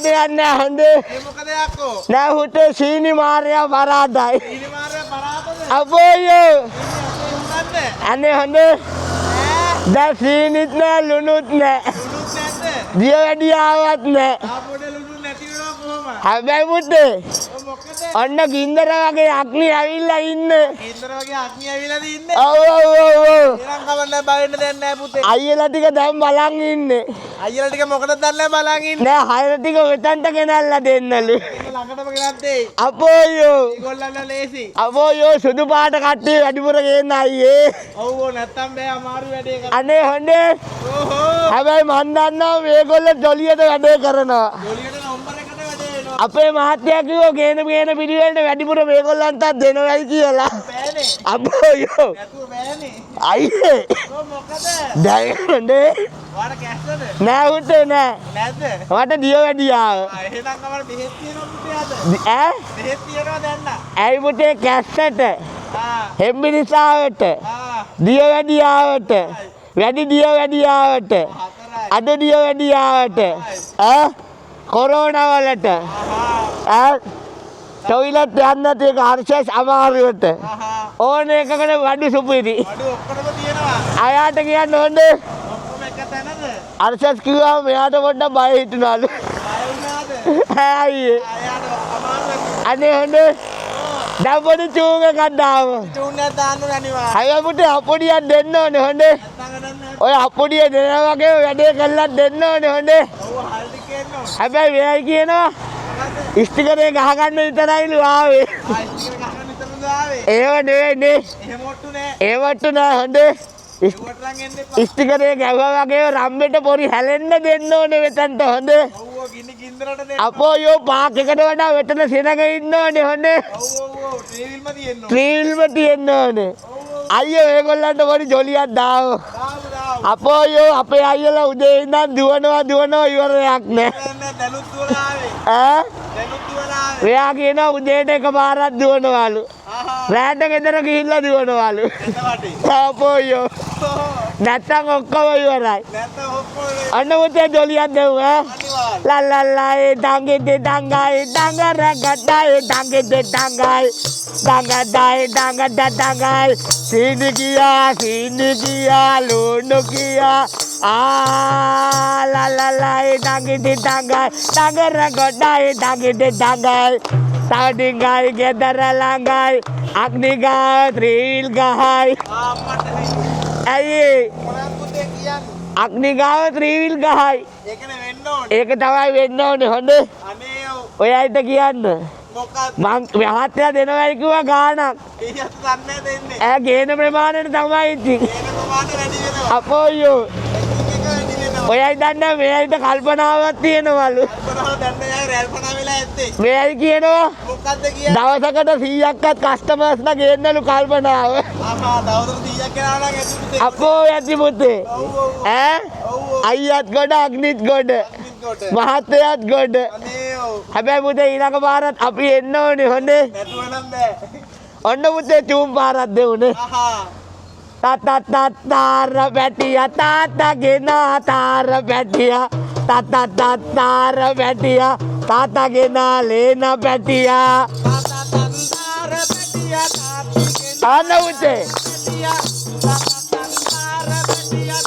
දෙයක් නෑ හොඳේ. ඒ මොකද යක්කෝ? නෑ පුතේ සීනි මාර්යා පරාදයි. සීනි මාරේ පරාතද? අපෝයෝ. හොඳන්නේ. අනේ හොඳේ. දැන් සීනිත් නෑ ලුණුත් නෑ. ලුණුත් නැද්ද? දිය වැඩියාවක් නෑ. ආපොඩේ ලුණු නැති වෙනවා කොහොමද? හැබැයි පුතේ ඔය මොකද? ඔන්න ගින්දර වගේ අග්නි ඇවිල්ලා ඉන්නේ. ඉන්දර වගේ අග්නි ඇවිලාද ඉන්නේ? ඔව් ඔව් ඔව් ඔව්. එනම් කවන්න බය වෙන්න දෙයක් නැහැ පුතේ. අයියලා ටික දැන් බලන් ඉන්නේ. අයියලා ටික මොකටද දන්නේ බලන් ඉන්නේ. නෑ හයර ටික වෙතන්ට ගෙනල්ලා දෙන්නලු. ළඟටම ගෙනත් දෙයි. අපෝයෝ. ඒගොල්ලන්ලා ලේසි. අපෝයෝ සුදු පාට කට්ටිය වැඩිපුර ගේන්න අයියේ. ඔව් ඔව් නැත්තම් බෑ අමාරු වැඩේ කරන්න. අනේ හොඳේ. ඕහෝ. හැබැයි මන් දන්නවා මේගොල්ලෝ ජොලියට වැඩේ කරනවා. ජොලියට නම්බර් එකට වැඩේ වෙනවා. අපේ මහත්තයා කිව්වා ගේන පිළිවෙලට වැඩිපුර මේගොල්ලන්ටත් දෙනවයි කියලා. බෑනේ. අපෝයෝ. නැතුව බෑනේ. අයියේ. ඔය මොකද? දැන් හොඳේ. ඔයාලා කැස්සද? නෑ උත්තේ නෑ. නැද්ද? මට දිය වැඩියාව. එහෙනම් අපර බෙහෙත් තියෙනවා පුතේ අද. ඈ? බෙහෙත් තියෙනවා දැන්න. ඇයි පුතේ කැස්සට? හෙම්බිරිසාවට. දිය වැඩියාවට. වැඩි දිය වැඩියාවට. අද දිය වැඩියාවට. කොරෝනා වලට. ටොයිලට් යන්නත් ඒක හර්ෂස් අමාරුවට. ඕන එකකට වඩු සුපිරි. වඩු ඔක්කොම තියෙනවා. අයාට කියන්න ඕනේ. ඔක්කොම එක තැනද? හර්ෂස් කිව්වම මෙයාට පොඩ්ඩක් බය හිතුණාලු. බය වුණාද? අයියේ. අයාට අමාරුයි. අනේ හොඳේ. දැන් පොඩි චූං එකක් දාම. චූන් එකක් දාන්න ඕනේ අනිවාර්යයෙන්. අයියා පුතේ අපොඩියක් දෙන්න ඕනේ හොඳේ. ඔය අපොඩිය දෙනා වගේ වැඩේ කළා දෙන්න ඕනේ හොඳේ. ඔව් හල්දි කියනවා. හැබැයි මෙයයි කියනවා ස්ටිකරේ ගහගන්න විතරයිලු ආවේ. ස්ටිකර් ගහන්න විතරද ආවේ? ඒව නෙවෙයිනේ. එහෙම ඔට්ටු නෑ. ඒවට නෑ හොඳේ. ඒවට නම් එන්න එපා. ස්ටිකරේ ගැහුවා වගේ රම්බෙට පොරි හැලෙන්න දෙන්න ඕනේ වෙතන්ට හොඳේ. ඔව් ඔව් ගින්දරට දෙන්න. අපෝ යෝ පාක් එකට වඩා වෙතන සෙනග ඉන්න ඕනේ හොඳේ. ඔව් ඔව් ඔව් ට්‍රීවිල්ම තියෙන්න ඕනේ. ට්‍රීවිල්ම තියෙන්න ඕනේ. අයියෝ මේගොල්ලන්ට පොඩි ජොලියක් දාව. දාමු. අපෝ යෝ අපේ අයියලා උදේ ඉඳන් දුවනවා ඉවරයක් නෑ. දැනුත් දුවලා ආවේ. ඈ? දැනුත් දුවලා ආවේ. මෙයා කියනවා උදේට එකපාරක් දුවනවලු. රැට ගෙදර ගිහිල්ලා දුවනවලු. එතකොට අපෝ යෝ. නැත්තම් ඔක්කොම ඉවරයි. නැත්නම් ඔක්කොම අන්න මුතේ ජොලියක් දෙව් ඈ. අනිවාර්යයෙන්. ලල්ලල්ලායේ ඩංගෙ ඩංගායේ ඩංගරගඩායේ ඩංගෙ ඩංගායේ ඩංගඩායේ ඩංගඩ සීනි ගියා ලුණු ගියා ලල්ලල්ලායේ ඩංගෙ ඩංගායේ ඩංගරගඩායේ ඩංගෙ ඩංගායේ සාඩිංගායේ ගෙදර ළඟයි අග්නිගා ත්‍රිල් ගහයි ඇයි මොනවද පුතේ කියන්නේ? අග්නිගාව ත්‍රිවිල් ගහයි. ඒකනේ වෙන්න ඕනේ. ඒක තමයි වෙන්න ඕනේ හොඳේ. අනේ ඔව්. ඔයයිට කියන්න. මොකක්ද? මං මහත්තයා දෙනවයි කිව්වා ගාණක්. ඊයත් දන්නේ දෙන්නේ. ඈ ගේන ප්‍රමාණයට තමයි ඉතින්. ඒක කොහොමද වැඩි වෙනවා? අපෝයෝ. ඒක වැඩි වෙනවා. ඔයයි දන්නේ මෙයයිට කල්පනාවක් තියෙනවලු. කොහොමද දන්නේ යා රැල්පනා වෙලා ඇත්තේ? මෙයයි කියනවා මොකද්ද කියන්නේ? දවසකට 100ක්වත් කස්ටමර්ස්ලා ගේන්නලු කල්පනාව. ආහා දවසට 100ක් කරනවා නම් ඇති පුතේ. අපෝ ඇති පුතේ. ඔව් ඔව්. ඈ ඔව්. අයියත් ගොඩ අග්නිත් ගොඩ. කොට. මහත්තයාත් ගොඩ. අනේ ඔව්. හැබැයි පුතේ ඊළඟ පාරත් අපි එන්න ඕනේ හොඳේ. නැතුව නම් බෑ. ඔන්න පුතේ චූම් පාරක් දෙවුනේ. ආහා. තාර බැටියා තාත්තගේ නාතාර බැටියා තාර බැටියා තාත්තගේ නාලේන බැටියා තාර බැටියා තාත්තිගේ අන්න පුතේ බැටියා තාර බැටියා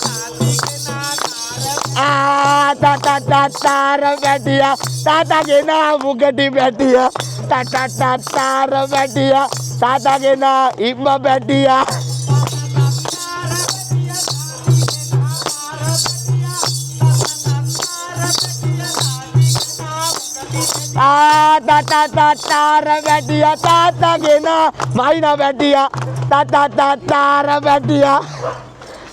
තාත්තිගේ තාර බැටියා තාත්තගේ නා මුගටි බැටියා තාර බැටියා තාත්තගේ නා ඉම්ම බැටියා තාර බැටියා තාත්තගේ නා මයින බැටියා තාර බැටියා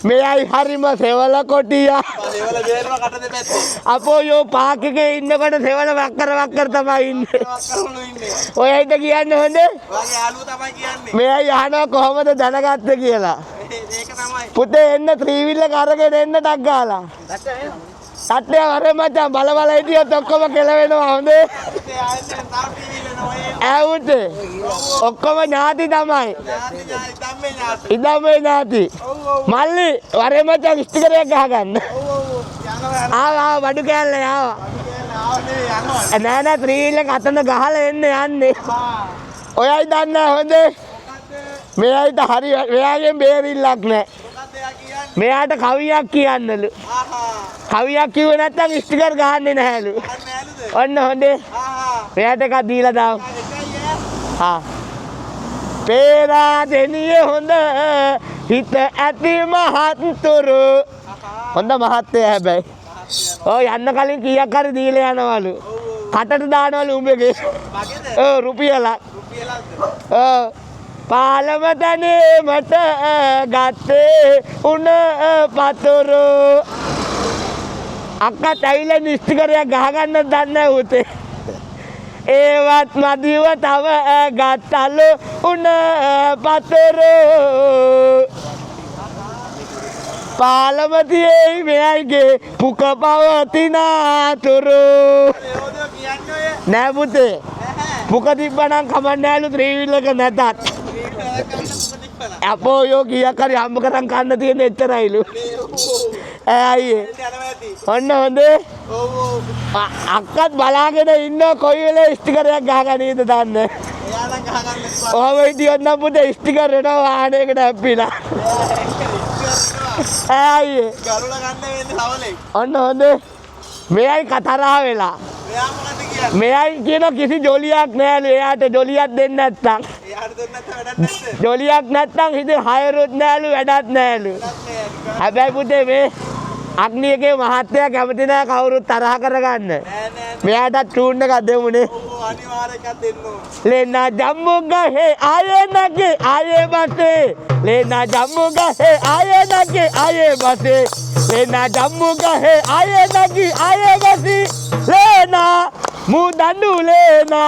මෙයයි හරිම සෙවල කොටියා සෙවල බේරනවා කට දෙපැත්තේ. අපෝ යෝ පාක් එකේ ඉන්නකොට සෙවල වක්කර තමයි ඉන්නේ. වක්කරුණු ඉන්නේ. ඔයයිට කියන්න හොඳේ. ඔයාගේ යාළුවෝ තමයි කියන්නේ. මෙයයි අහනවා කොහොමද දැනගත්තේ කියලා. ඒක තමයි. පුතේ එන්න ත්‍රිවිල් එක අරගෙන එන්න ටක් ගාලා. සත්‍ය වරේ මචං බල හිටියොත් ඔක්කොම කෙලවෙනවා හොඳේ. ඒ ආයෙත් තාම ටීවී වෙනවා. ඇවුතේ ඔක්කොම ඥාති තමයි. ඥාති ඉදම්මේ ඥාති. මල්ලි වරේ මචං ස්ටිකරයක් ගහගන්න. ඔව් ඔව්. යනවා. ආවා බඩු කෑල්ල ආවා. ආවනේ යනවා. නෑ නෑ ත්‍රීවිල් එක අතන ගහලා යන්නේ. ආ. ඔයයි දන්නේ හොඳේ. මෙයාට හරි මෙයාගෙන් බේරිල්ලක් නෑ. මොකක්ද එයා කියන්නේ? මෙයාට කවියක් කියන්නලු. ආහා. කවියක් කිව්වේ නැත්නම් ස්ටිකර් ගහන්නේ නැහැලු. අන්න ඇලුද? ඔන්න හොඳේ. ආහා. මෙයාට එකක් දීලා දාමු. එකයි ඈ. හා. පේරා දෙනිය හොඳ හිත ඇති මහත්තුරු. හොඳ මහත්තයා හැබැයි. ඔය යන්න කලින් කීයක් හරි දීලා යනවලු. කටට දානවලු උඹගේ. මගේද? ඔව් රුපියලක්. රුපියලක්ද? ඔව්. පාලම තනේ මට ගත්තේ උණ පතුරු. අක්කත් ඇවිල්ලා නිස්තිකරයක් ගහගන්න දන්නේ නැහැ උතේ. ඒවත් මදිව තව ගත්තලු උණ පතුරු. පාලමතියේ මෙයයිගේ පුක පවතිනාතුරු. ඒවද කියන්නේ ඔය? නෑ පුතේ. නැහැ. පුක තිබ්බනම් කමක් නෑලු ත්‍රීවිල් එක නැතත්. ඒක කන්න මොකද අපෝ යෝ කීයක් හරි හම්බ කරන් කන්න තියෙන එච්චරයිලු. ඇයි යනවා ඇති. ඔන්න හොඳේ. ඔව් ඔව්. අක්කත් බලාගෙන ඉන්න කොයි වෙලේ ස්ටිකරයක් ගහගනීද දන්නේ. එයා නම් ගහගන්න එපා. ඔහම හිටියොත් නම් පුතේ ස්ටිකර් එනවා වාහනයකට හැප්පිලා. ඇයි ගරුල ගන්න වෙන්නේ සවලේ. ඔන්න හොඳේ. මෙයයි කතරා වෙලා. එයා මොකද කියන්නේ? මෙයයි කියන කිසි ජොලියක් නෑලු. එයාට ජොලියක් දෙන්නේ නැත්තම්. එයාට දෙන්න නැත්නම් වැඩක් නැද්ද? ජොලියක් නැත්තම් හිතේ හයරුත් නෑලු වැඩක් නෑලු. හැබැයි පුතේ මේ අග්නියගේ මහත්තයා කැමති නෑ කවුරුත් තරහ කරගන්න. නෑ නෑ. මෙයාටත් ටූන් එකක් දෙමුනේ. ඔව් අනිවාර්යෙන් එකක් දෙන්න ඕන. लेना जम्मू गहे आये नगे आये बसे लेना जम्मू गहे आये नगे आये बसे लेना जम्मू गहे आये नगे आये बसी लेना मुदंडू लेना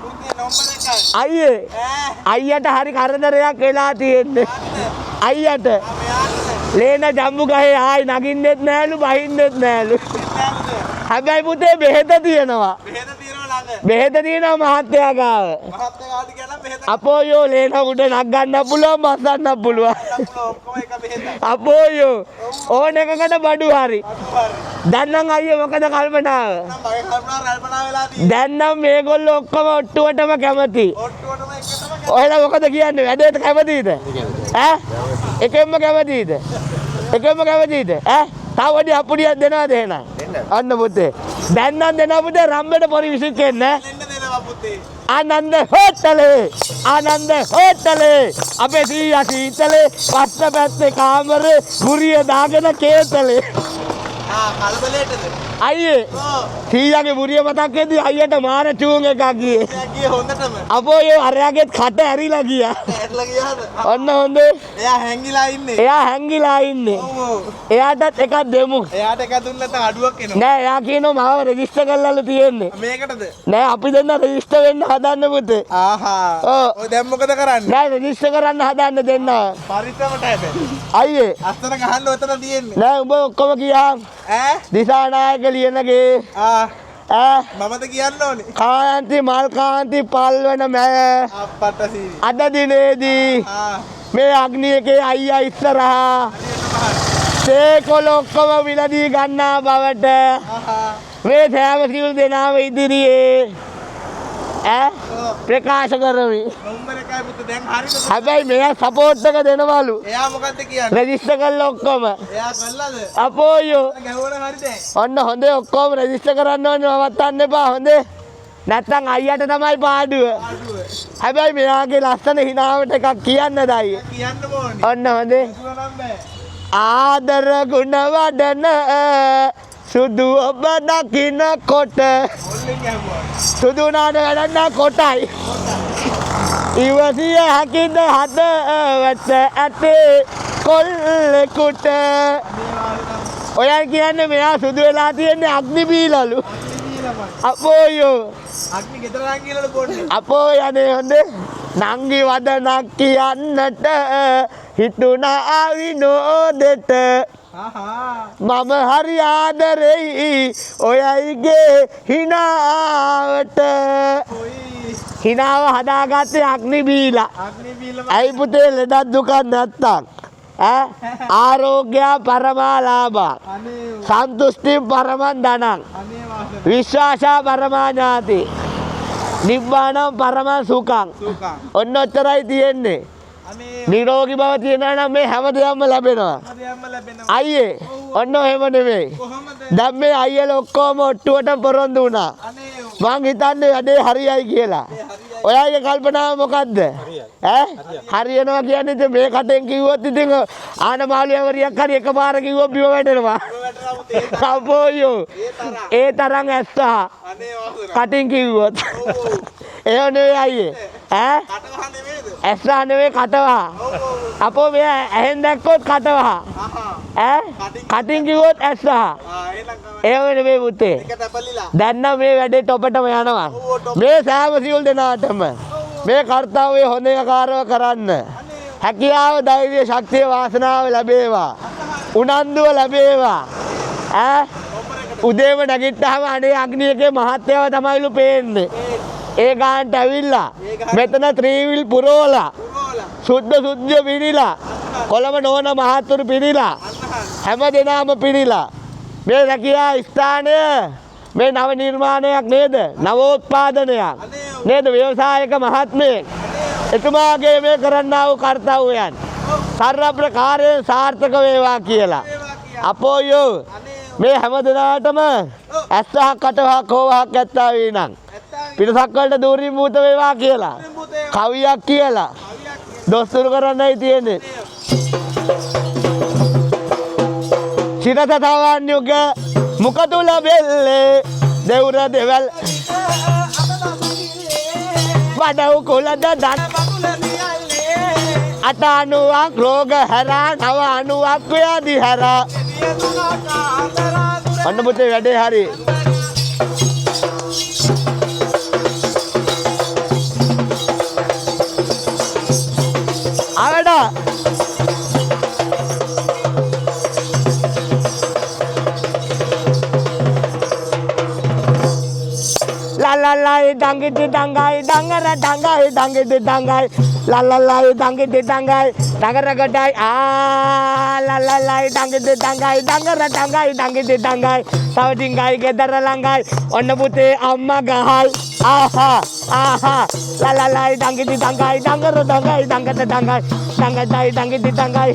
පුතේ නම්බර එකයි. අයියේ ඈ. අයියට හරි කරදරයක් වෙලා තියෙන්නේ අයියට මෙයාට ලේන ජම්බු ගහේ ආයි නගින්නෙත් නෑලු බහින්නෙත් නෑලු නෑද? හැබැයි පුතේ බෙහෙත තියෙනවා බෙහෙත තියෙනවා ළඟ. බෙහෙත තියෙනවා මහත්තයා ගාව මහත්තයාට කියනවා බෙහෙත අපෝයෝ ලේන උඩ නගන්න පුළුවන් බස්සන්න පුළුවන් ඔක්කොම එක බෙහෙතයි. අපෝයෝ ඕන එකකට බඩු හරි අනිවාර්යෙන්. දැන් නම් අයියේ මොකද කල්පනාව නම් මගේ කල්පනා වෙලා තියෙන්නේ. දැන් නම් මේගොල්ලෝ ඔක්කොම ඔට්ටුවටම කැමති ඔට්ටුවටම එකටම ඔයාලා මොකද කියන්නේ වැඩේට කැමතිද ඈ එකෙන්ම කැමතිද එකෙන්ම කැමතිද ඈ තව වැඩි අපුඩියක් දෙනවද එහෙනම් අන්න පුතේ දැන් නම් දෙනවා පුතේ රම්බෙට පොරි විසිකෙන්න දෙන්න දෙනවා පුතේ. ආනන්ද හෝටලේ අපේ සීයා සීතලේ පස්ස පැත්තේ කාමරේ ගුරිය දාගෙන කේතලේ කලබලයටද? අයියේ ඔව්. සීයාගේ ගුරිය මතක් වෙද්දි අයියට මාර චූන් එකක් ගියේ එයා ගියේ හොඳටම. අපෝ ඒ අරයාගෙත් කට ඇරිලා ගියා ඇట్లా ගියාද? ඔන්න හොඳේ එයා හැංගිලා ඉන්නේ. එයා හැංගිලා ඉන්නේ ඔව් ඔව්. එයාටත් එකක් දෙමු එයාට එක දුන්න නැත්නම් අඩුවක් එනවා. නෑ එයා කියනවා මාව රෙජිස්ටර් කරලාලු තියෙන්නේ මේකටද? නෑ අපි දෙන්න රෙජිස්ටර් වෙන්න හදන්න පුතේ ආහා. ඔව්. ඔය දැන් මොකද කරන්නේ? නෑ රෙජිස්ටර් කරන්න හදන්න දෙන්න පරිස්සමට හැබැයි. අයියේ අස්තර ගහන්න ඔතන තියෙන්නේ. නෑ උඹ ඔක්කොම කියන් ඈ? දිසානායක ලියනගේ ඈ මමද කියන්න ඕනේ. කායන්ති මල්කාන්ති පල්වන මැය අප්පට සීනි. අද දිනේදී මේ අග්නියකේ අයියා ඉස්සරහා තේකොළ ඔක්කොම විලදී ගන්නා බවට මේ සෑම සියලු දෙනාම ඉදිරියේ ප්‍රකාශ කරමි. නම්බර එකයි පුතේ දැන් හරිද? හැබැයි මෙයා සපෝට් එක දෙනවලු එයා මොකද්ද කියන්නේ? රෙජිස්ටර් කරලා ඔක්කොම එයා කළාද? අපෝයෝ ගැහුවන හරි දැන්. ඔන්න හොඳේ ඔක්කොම රෙජිස්ටර් කරන්න ඕනේ නවත්තන්න එපා හොඳේ නැත්තම් අයියට තමයි පාඩුව අඩුව. හැබැයි මෙයාගේ ලස්සන හිනාවට එකක් කියන්නද අයියේ කියන්න ඕනේ. ඔන්න හොඳේ කිව්ව නම් බෑ. ආදර ගුණ වඩන සුදු ඔබ දකින්නකොට ඔල්ලෙන් ගැහුවා. සුදු නාඩ වැඩන්න කොටයි ඉවසිය හැකිද හදවත ඇතේ කොල්ලෙකුට ඔයයි කියන්නේ මෙයා සුදු වෙලා තියෙන්නේ අග්නි බීලලු අපෝයෝ අග්නි ගෙදර නම් කියලා බොන්නේ. අපෝ යන්නේ හොඳේ නංගි වදනක් කියන්නට හිතුණා විනෝදෙට ආහා. මම හරි ආදරෙයි ඔයයිගේ හිනාවට ඔයි. හිනාව හදාගත්තේ අග්නි බීලා අග්නි බීලම ඇයි පුතේ ලෙඩක් දුකක් නැත්තම් ආරෝග්‍ය පරමාලාභා අනේ සන්තුෂ්ටි පරමං ධනං අනේ වාසන විශ්වාසා පරමාඥාති නිබ්බාණං පරමං සුඛං සුඛං ඔන්න ඔච්චරයි තියෙන්නේ අනේ නිරෝගී බව තියෙනවා නම් මේ හැම දෙයක්ම ලැබෙනවා මදයන්ම ලැබෙනවා අයියේ ඔන්න එහෙම නෙමෙයි කොහොමද දැන් මේ අයියලා ඔක්කොම ඔට්ටුවට පොරොන්දු වුණා අනේ මං හිතන්නේ වැඩේ හරියයි කියලා ඔයාගේ කල්පනාව මොකද්ද හරියනවා කියන්නේ ඉතින් මේ කටෙන් කිව්වොත් ඉතින් ආනමාලියවරියක් හරි එකපාර කිව්වොත් බිම වැටෙනවා අපෝයෝ ඒ තරම් ඇස්සා අනේ වාසන කටින් කිව්වොත් එහෙම නෙවෙයි අයියේ කටවහ නෙමෙයිද ඇස්සා නෙවෙයි කටවහ අපෝ මේ ඇහෙන් දැක්කොත් කටවහ කටින් කිව්වොත් ඇස්සා එහෙම නෙවෙයි පුතේ එකට අපලිලා දැන් නම් මේ වැඩේ टොපටම යනවා මේ සෑම සියලු දෙනාටම මේ කාර්යය හොඳ ආකාරව කරන්න හැකියාව ධෛර්ය ශක්තිය වාසනාව ලැබේවා උනන්දුව ලැබේවා උදේම නැගිට්ටාම අනේ අග්නියකේ මහත්යව තමයිලු පේන්නේ ඒ ගානට ඇවිල්ලා මෙතන ත්‍රිවිල් පුරෝලා සුද්ධ පිළිලා කොළඹ නෝන මහත්තුරු පිළිලා හැම දෙනාම පිළිලා මේ රැකියා ස්ථානය මේ නව නිර්මාණයක් නේද නවෝත්පාදනයක් නේද ව්‍යවසායක මහත්මයෙක් එතුමාගේ මේ කරන්නා වූ කාර්යයන් සර්ව ප්‍රකාරයෙන් සාර්ථක වේවා කියලා අපෝයෝ මේ හැම දිනාටම ඇස්සහක් කටවහක් හොවහක් ඇත්තා වේ නම් පිටසක් වලට දූරින් භූත වේවා කියලා කවියක් කියලා දොස්තුරු කරන්නයි තියෙන්නේ සිරත තවන් යුග මුක තුල බෙල්ලේ දෙවුර දෙවල් වඩව් කුලද දත් අටානුවක් රෝග හැරා නව අනුවක් ව්‍යාධි හැරා අන්න පුතේ වැඩේ හරි ආවඩා lalai dangiti dangai dangara dangai lalai dangiti dangai dangara gadai lalai dangiti dangai dangara dangiti dangai tahu dinggai gedara langgai onna putih amma gahai aha lalai dangiti dangai dangara dangai dangiti dangai